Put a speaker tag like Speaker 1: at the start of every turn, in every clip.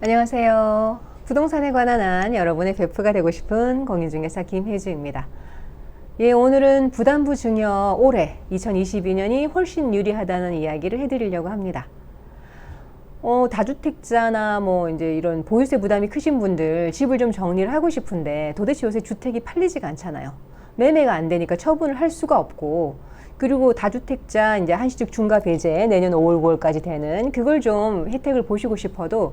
Speaker 1: 안녕하세요. 부동산에 관한 한 여러분의 베프가 되고 싶은 공인중개사 김혜주입니다. 오늘은 부담부 증여 올해 2022년이 훨씬 유리하다는 이야기를 해드리려고 합니다. 다주택자나 이제 이런 보유세 부담이 크신 분들 집을 좀 정리를 하고 싶은데 도대체 요새 주택이 팔리지가 않잖아요. 매매가 안 되니까 처분을 할 수가 없고, 그리고 다주택자 이제 한시적 중과 배제 내년 5월 9월까지 되는 그걸 좀 혜택을 보시고 싶어도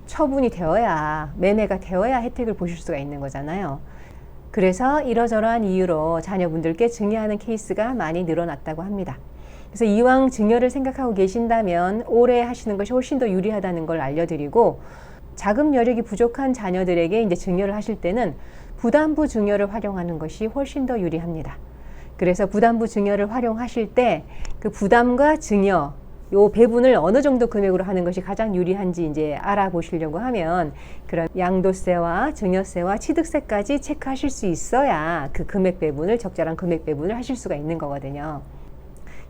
Speaker 1: 처분이 되어야, 매매가 되어야 혜택을 보실 수가 있는 거잖아요. 그래서 이러저러한 이유로 자녀분들께 증여하는 케이스가 많이 늘어났다고 합니다. 그래서 이왕 증여를 생각하고 계신다면 올해 하시는 것이 훨씬 더 유리하다는 걸 알려드리고, 자금 여력이 부족한 자녀들에게 이제 증여를 하실 때는 부담부 증여를 활용하는 것이 훨씬 더 유리합니다. 그래서 부담부 증여를 활용하실 때 그 부담과 증여 요 배분을 어느 정도 금액으로 하는 것이 가장 유리한지 이제 알아보시려고 하면, 그런 양도세와 증여세와 취득세까지 체크하실 수 있어야 그 금액 배분을, 적절한 금액 배분을 하실 수가 있는 거거든요.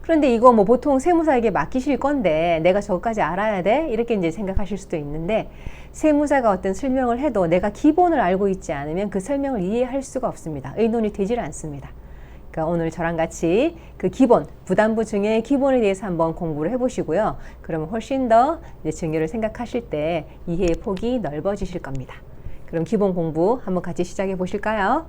Speaker 1: 그런데 이거 보통 세무사에게 맡기실 건데 내가 저것까지 알아야 돼? 이렇게 이제 생각하실 수도 있는데, 세무사가 어떤 설명을 해도 내가 기본을 알고 있지 않으면 그 설명을 이해할 수가 없습니다. 의논이 되질 않습니다. 그러니까 오늘 저랑 같이 그 기본, 부담부 증여의 기본에 대해서 한번 공부를 해보시고요. 그러면 훨씬 더 이제 증여를 생각하실 때 이해의 폭이 넓어지실 겁니다. 그럼 기본 공부 한번 같이 시작해 보실까요?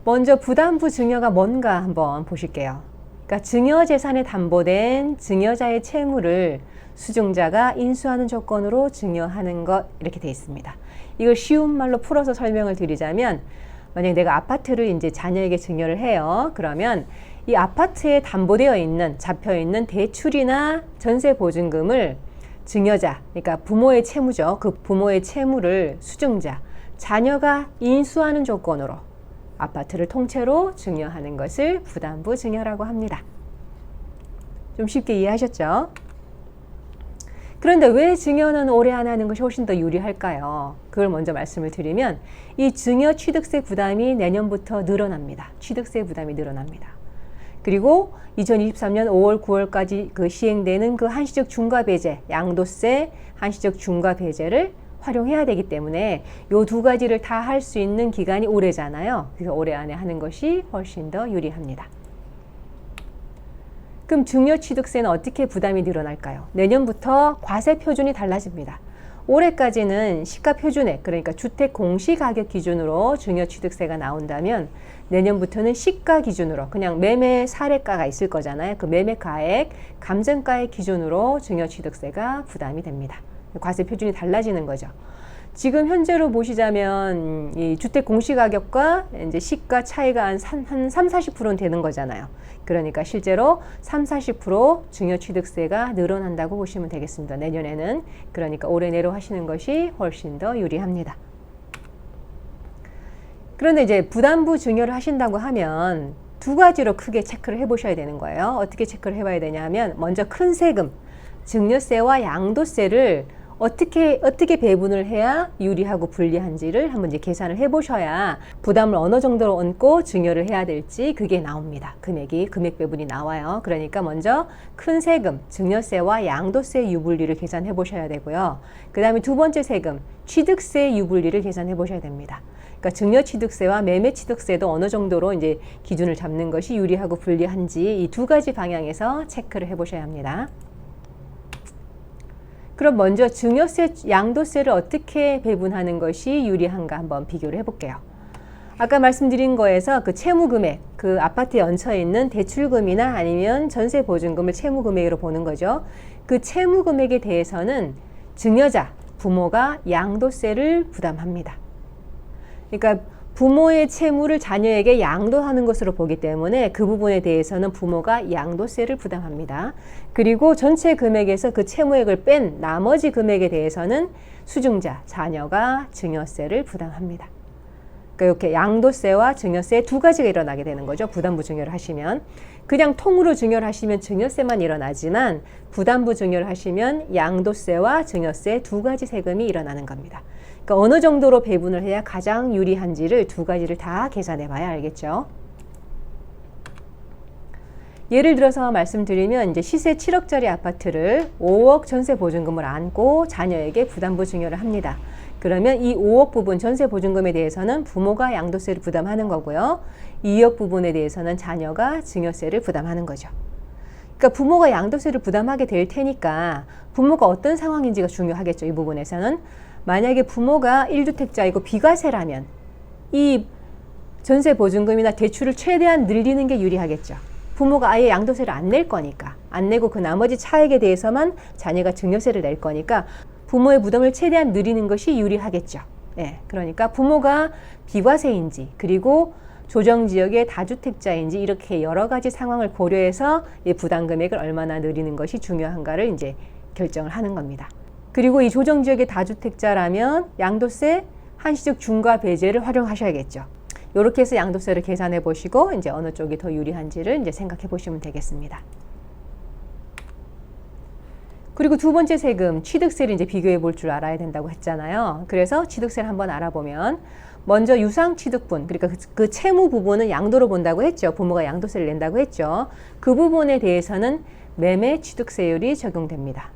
Speaker 1: 먼저 부담부 증여가 뭔가 한번 보실게요. 그러니까 증여재산에 담보된 증여자의 채무를 수증자가 인수하는 조건으로 증여하는 것, 이렇게 되어 있습니다. 이걸 쉬운 말로 풀어서 설명을 드리자면, 만약에 내가 아파트를 이제 자녀에게 증여를 해요. 그러면 이 아파트에 담보되어 있는, 잡혀 있는 대출이나 전세 보증금을 증여자, 그러니까 부모의 채무죠. 그 부모의 채무를 수증자, 자녀가 인수하는 조건으로 아파트를 통째로 증여하는 것을 부담부 증여라고 합니다. 좀 쉽게 이해하셨죠? 그런데 왜 증여는 올해 안에 하는 것이 훨씬 더 유리할까요? 그걸 먼저 말씀을 드리면, 이 증여 취득세 부담이 내년부터 늘어납니다. 취득세 부담이 늘어납니다. 그리고 2023년 5월 9월까지 그 시행되는 그 한시적 중과 배제, 양도세, 한시적 중과 배제를 활용해야 되기 때문에 이 두 가지를 다 할 수 있는 기간이 올해잖아요. 그래서 올해 안에 하는 것이 훨씬 더 유리합니다. 그럼 증여취득세는 어떻게 부담이 늘어날까요? 내년부터 과세 표준이 달라집니다. 올해까지는 시가 표준액, 그러니까 주택 공시가격 기준으로 증여취득세가 나온다면, 내년부터는 시가 기준으로, 그냥 매매 사례가가 있을 거잖아요. 그 매매가액, 감정가액 기준으로 증여취득세가 부담이 됩니다. 과세 표준이 달라지는 거죠. 지금 현재로 보시자면 이 주택 공시가격과 이제 시가 차이가 한 30-40%는 되는 거잖아요. 그러니까 실제로 30-40% 증여취득세가 늘어난다고 보시면 되겠습니다. 내년에는. 그러니까 올해 내로 하시는 것이 훨씬 더 유리합니다. 그런데 이제 부담부 증여를 하신다고 하면 두 가지로 크게 체크를 해보셔야 되는 거예요. 어떻게 체크를 해봐야 되냐 하면, 먼저 큰 세금, 증여세와 양도세를 어떻게 배분을 해야 유리하고 불리한지를 한번 이제 계산을 해보셔야 부담을 어느 정도로 얹고 증여를 해야 될지 그게 나옵니다. 금액 배분이 나와요. 그러니까 먼저 큰 세금, 증여세와 양도세 유불리를 계산해 보셔야 되고요. 그 다음에 두 번째 세금, 취득세 유불리를 계산해 보셔야 됩니다. 그러니까 증여취득세와 매매취득세도 어느 정도로 이제 기준을 잡는 것이 유리하고 불리한지 이 두 가지 방향에서 체크를 해 보셔야 합니다. 그럼 먼저 증여세, 양도세를 어떻게 배분하는 것이 유리한가 한번 비교를 해볼게요. 아까 말씀드린 거에서 그 채무금액, 그 아파트에 얹혀 있는 대출금이나 아니면 전세보증금을 채무금액으로 보는 거죠. 그 채무금액에 대해서는 증여자, 부모가 양도세를 부담합니다. 그러니까 부모의 채무를 자녀에게 양도하는 것으로 보기 때문에 그 부분에 대해서는 부모가 양도세를 부담합니다. 그리고 전체 금액에서 그 채무액을 뺀 나머지 금액에 대해서는 수증자, 자녀가 증여세를 부담합니다. 그러니까 이렇게 양도세와 증여세 두 가지가 일어나게 되는 거죠. 부담부 증여를 하시면. 그냥 통으로 증여를 하시면 증여세만 일어나지만, 부담부 증여를 하시면 양도세와 증여세 두 가지 세금이 일어나는 겁니다. 그러니까 어느 정도로 배분을 해야 가장 유리한지를 두 가지를 다 계산해 봐야 알겠죠. 예를 들어서 말씀드리면 이제 시세 7억짜리 아파트를 5억 전세 보증금을 안고 자녀에게 부담부 증여를 합니다. 그러면 이 5억 부분 전세 보증금에 대해서는 부모가 양도세를 부담하는 거고요. 2억 부분에 대해서는 자녀가 증여세를 부담하는 거죠. 그러니까 부모가 양도세를 부담하게 될 테니까 부모가 어떤 상황인지가 중요하겠죠. 이 부분에서는 만약에 부모가 1주택자이고 비과세라면 이 전세 보증금이나 대출을 최대한 늘리는 게 유리하겠죠. 부모가 아예 양도세를 안 낼 거니까, 안 내고 그 나머지 차액에 대해서만 자녀가 증여세를 낼 거니까 부모의 부담을 최대한 늘리는 것이 유리하겠죠. 예, 그러니까 부모가 비과세인지 그리고 조정지역의 다주택자인지 이렇게 여러 가지 상황을 고려해서 이 부담 금액을 얼마나 늘리는 것이 중요한가를 이제 결정을 하는 겁니다. 그리고 이 조정지역의 다주택자라면 양도세 한시적 중과 배제를 활용하셔야겠죠. 이렇게 해서 양도세를 계산해 보시고 이제 어느 쪽이 더 유리한지를 이제 생각해 보시면 되겠습니다. 그리고 두 번째 세금, 취득세를 이제 비교해 볼 줄 알아야 된다고 했잖아요. 그래서 취득세를 한번 알아보면 먼저 유상취득분, 그러니까 그 채무 부분은 양도로 본다고 했죠. 부모가 양도세를 낸다고 했죠. 그 부분에 대해서는 매매취득세율이 적용됩니다.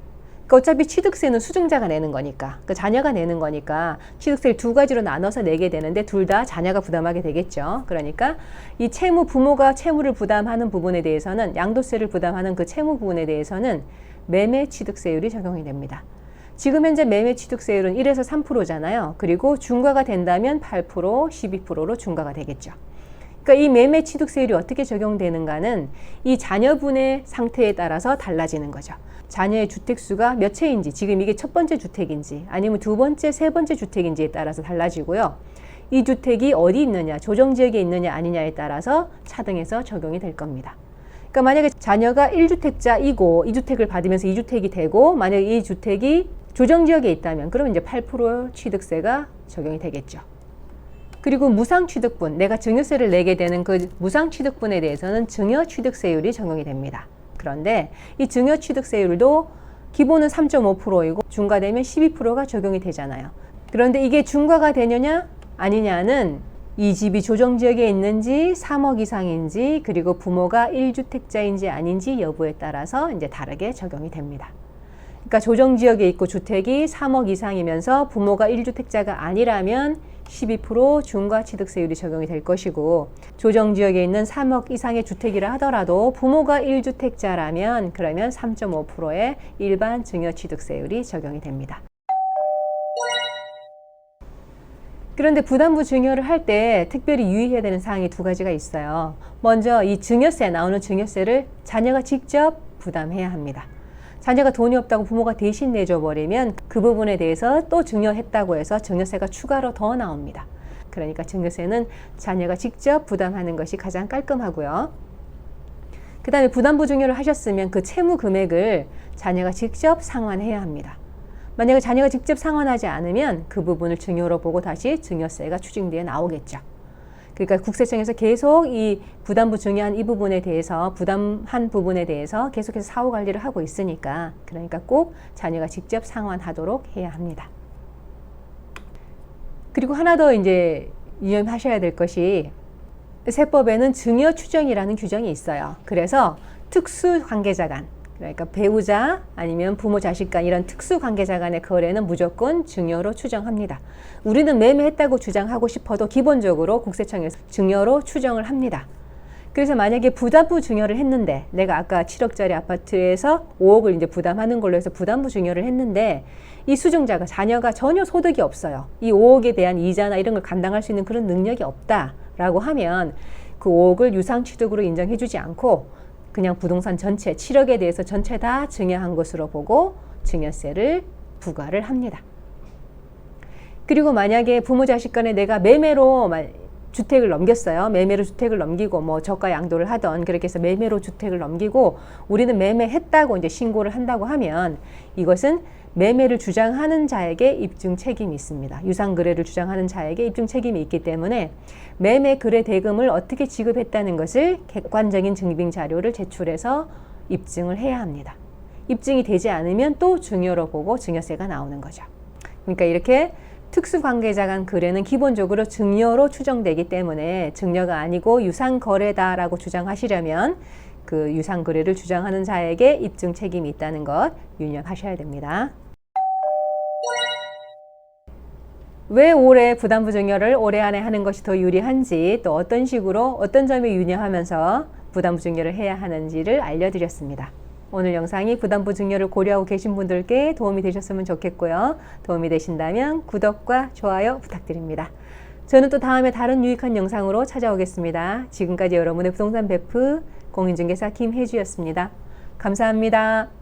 Speaker 1: 그러니까 어차피 취득세는 수증자가 내는 거니까, 그 자녀가 내는 거니까 취득세를 두 가지로 나눠서 내게 되는데 둘 다 자녀가 부담하게 되겠죠. 그러니까 이 채무, 부모가 채무를 부담하는 부분에 대해서는 양도세를 부담하는 그 채무 부분에 대해서는 매매취득세율이 적용이 됩니다. 지금 현재 매매취득세율은 1에서 3%잖아요. 그리고 중과가 된다면 8%, 12%로 중과가 되겠죠. 그러니까 이 매매취득세율이 어떻게 적용되는가는 이 자녀분의 상태에 따라서 달라지는 거죠. 자녀의 주택수가 몇 채인지, 지금 이게 첫 번째 주택인지 아니면 두 번째, 세 번째 주택인지에 따라서 달라지고요. 이 주택이 어디 있느냐, 조정지역에 있느냐 아니냐에 따라서 차등해서 적용이 될 겁니다. 그러니까 만약에 자녀가 1주택자이고 이 주택을 받으면서 2주택이 되고 만약에 이 주택이 조정지역에 있다면 그러면 이제 8% 취득세가 적용이 되겠죠. 그리고 무상취득분, 내가 증여세를 내게 되는 그 무상취득분에 대해서는 증여취득세율이 적용이 됩니다. 그런데 이 증여취득세율도 기본은 3.5%이고 중과되면 12%가 적용이 되잖아요. 그런데 이게 중과가 되느냐 아니냐는 이 집이 조정지역에 있는지 3억 이상인지 그리고 부모가 1주택자인지 아닌지 여부에 따라서 이제 다르게 적용이 됩니다. 그러니까 조정지역에 있고 주택이 3억 이상이면서 부모가 1주택자가 아니라면 12% 중과취득세율이 적용이 될 것이고 조정지역에 있는 3억 이상의 주택이라 하더라도 부모가 1주택자라면 그러면 3.5%의 일반 증여취득세율이 적용이 됩니다. 그런데 부담부 증여를 할 때 특별히 유의해야 되는 사항이 두 가지가 있어요. 먼저 이 증여세, 나오는 증여세를 자녀가 직접 부담해야 합니다. 자녀가 돈이 없다고 부모가 대신 내줘 버리면 그 부분에 대해서 또 증여했다고 해서 증여세가 추가로 더 나옵니다. 그러니까 증여세는 자녀가 직접 부담하는 것이 가장 깔끔하고요. 그 다음에 부담부 증여를 하셨으면 그 채무 금액을 자녀가 직접 상환해야 합니다. 만약에 자녀가 직접 상환하지 않으면 그 부분을 증여로 보고 다시 증여세가 추징되어 나오겠죠. 그러니까 국세청에서 계속 이 부담부 증여한 이 부분에 대해서 부담한 부분에 대해서 계속해서 사후 관리를 하고 있으니까 그러니까 꼭 자녀가 직접 상환하도록 해야 합니다. 그리고 하나 더 이제 유념하셔야 될 것이 세법에는 증여 추정이라는 규정이 있어요. 그래서 특수 관계자 간 그러니까 배우자 아니면 부모 자식 간 이런 특수 관계자 간의 거래는 무조건 증여로 추정합니다. 우리는 매매했다고 주장하고 싶어도 기본적으로 국세청에서 증여로 추정을 합니다. 그래서 만약에 부담부 증여를 했는데 내가 아까 7억짜리 아파트에서 5억을 이제 부담하는 걸로 해서 부담부 증여를 했는데 이 수증자가 자녀가 전혀 소득이 없어요. 이 5억에 대한 이자나 이런 걸 감당할 수 있는 그런 능력이 없다라고 하면 그 5억을 유상취득으로 인정해주지 않고 그냥 부동산 전체 7억에 대해서 전체 다 증여한 것으로 보고 증여세를 부과를 합니다. 그리고 만약에 부모 자식 간에 내가 매매로 주택을 넘겼어요. 매매로 주택을 넘기고 뭐 저가 양도를 하던 그렇게 해서 매매로 주택을 넘기고 우리는 매매했다고 이제 신고를 한다고 하면 이것은 매매를 주장하는 자에게 입증 책임이 있습니다. 유상거래를 주장하는 자에게 입증 책임이 있기 때문에 매매 거래 대금을 어떻게 지급했다는 것을 객관적인 증빙 자료를 제출해서 입증을 해야 합니다. 입증이 되지 않으면 또 증여로 보고 증여세가 나오는 거죠. 그러니까 이렇게 특수관계자 간 거래는 기본적으로 증여로 추정되기 때문에 증여가 아니고 유상거래다라고 주장하시려면 그 유상 거래를 주장하는 자에게 입증 책임이 있다는 것 유념하셔야 됩니다. 왜 올해 부담부 증여를 올해 안에 하는 것이 더 유리한지, 또 어떤 식으로 어떤 점에 유념하면서 부담부 증여를 해야 하는지를 알려드렸습니다. 오늘 영상이 부담부 증여를 고려하고 계신 분들께 도움이 되셨으면 좋겠고요. 도움이 되신다면 구독과 좋아요 부탁드립니다. 저는 또 다음에 다른 유익한 영상으로 찾아오겠습니다. 지금까지 여러분의 부동산 베프 공인중개사 김혜주였습니다. 감사합니다.